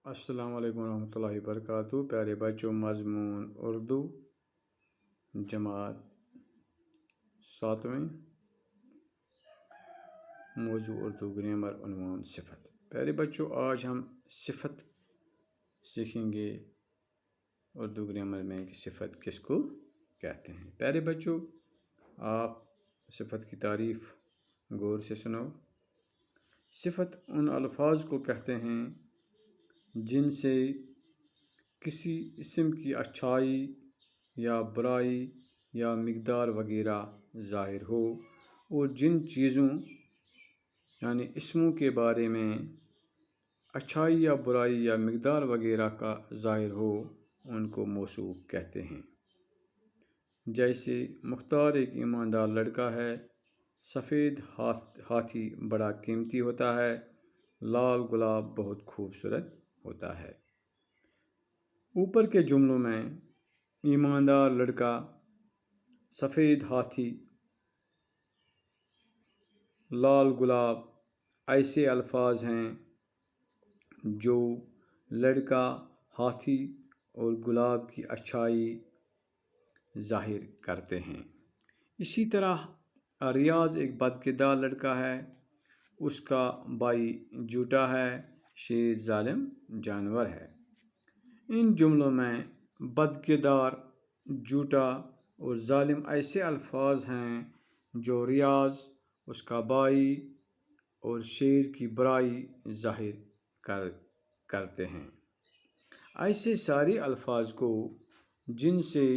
السلام علیکم ورحمۃ اللہ وبرکاتہ۔ پیارے بچوں، مضمون اردو جماعت 7ویں، موضوع اردو گرامر، عنوان صفت۔ پیارے بچوں، آج ہم صفت سیکھیں گے اردو گرامر میں کہ صفت کس کو کہتے ہیں۔ پیارے بچوں، آپ صفت کی تعریف غور سے سنو۔ صفت ان الفاظ کو کہتے ہیں جن سے کسی اسم کی اچھائی یا برائی یا مقدار وغیرہ ظاہر ہو، اور جن چیزوں یعنی اسموں کے بارے میں اچھائی یا برائی یا مقدار وغیرہ کا ظاہر ہو ان کو موصوف کہتے ہیں۔ جیسے مختار ایک ایماندار لڑکا ہے، سفید ہاتھی بڑا قیمتی ہوتا ہے، لال گلاب بہت خوبصورت ہوتا ہے۔ اوپر کے جملوں میں ایماندار لڑکا، سفید ہاتھی، لال گلاب ایسے الفاظ ہیں جو لڑکا، ہاتھی اور گلاب کی اچھائی ظاہر کرتے ہیں۔ اسی طرح ریاض ایک بدکردار لڑکا ہے، اس کا بھائی جھوٹا ہے، شیر ظالم جانور ہے۔ ان جملوں میں بدکردار، جھوٹا اور ظالم ایسے الفاظ ہیں جو ریاض، اس کا بھائی اور شیر کی برائی ظاہر کرتے ہیں۔ ایسے سارے الفاظ کو جن سے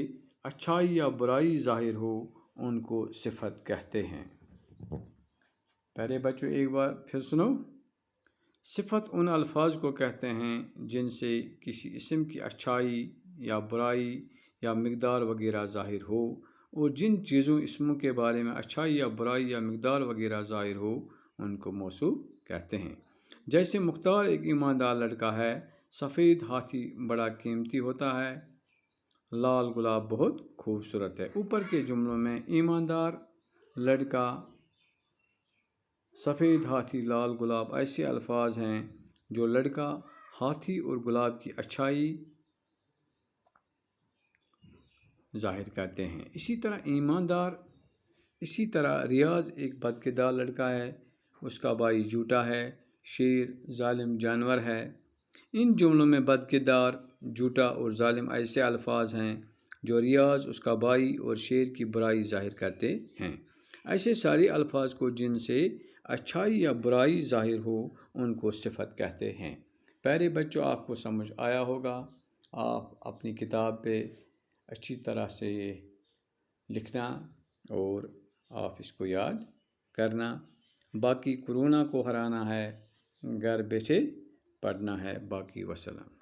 اچھائی یا برائی ظاہر ہو ان کو صفت کہتے ہیں۔ پیارے بچوں، ایک بار پھر سنو۔ صفت ان الفاظ کو کہتے ہیں جن سے کسی اسم کی اچھائی یا برائی یا مقدار وغیرہ ظاہر ہو، اور جن چیزوں اسموں کے بارے میں اچھائی یا برائی یا مقدار وغیرہ ظاہر ہو ان کو موصوف کہتے ہیں۔ جیسے مختار ایک ایماندار لڑکا ہے، سفید ہاتھی بڑا قیمتی ہوتا ہے، لال گلاب بہت خوبصورت ہے۔ اوپر کے جملوں میں ایماندار لڑکا، سفید ہاتھی، لال گلاب ایسے الفاظ ہیں جو لڑکا، ہاتھی اور گلاب کی اچھائی ظاہر کرتے ہیں۔ اسی طرح ریاض ایک بدکردار لڑکا ہے، اس کا بھائی جھوٹا ہے، شیر ظالم جانور ہے۔ ان جملوں میں بدکردار، جھوٹا اور ظالم ایسے الفاظ ہیں جو ریاض، اس کا بھائی اور شیر کی برائی ظاہر کرتے ہیں۔ ایسے سارے الفاظ کو جن سے اچھائی یا برائی ظاہر ہو ان کو صفت کہتے ہیں۔ پیارے بچوں، آپ کو سمجھ آیا ہوگا۔ آپ اپنی کتاب پہ اچھی طرح سے یہ لکھنا اور آپ اس کو یاد کرنا۔ باقی کورونا کو ہرانا ہے، گھر بیٹھے پڑھنا ہے۔ باقی وسلام۔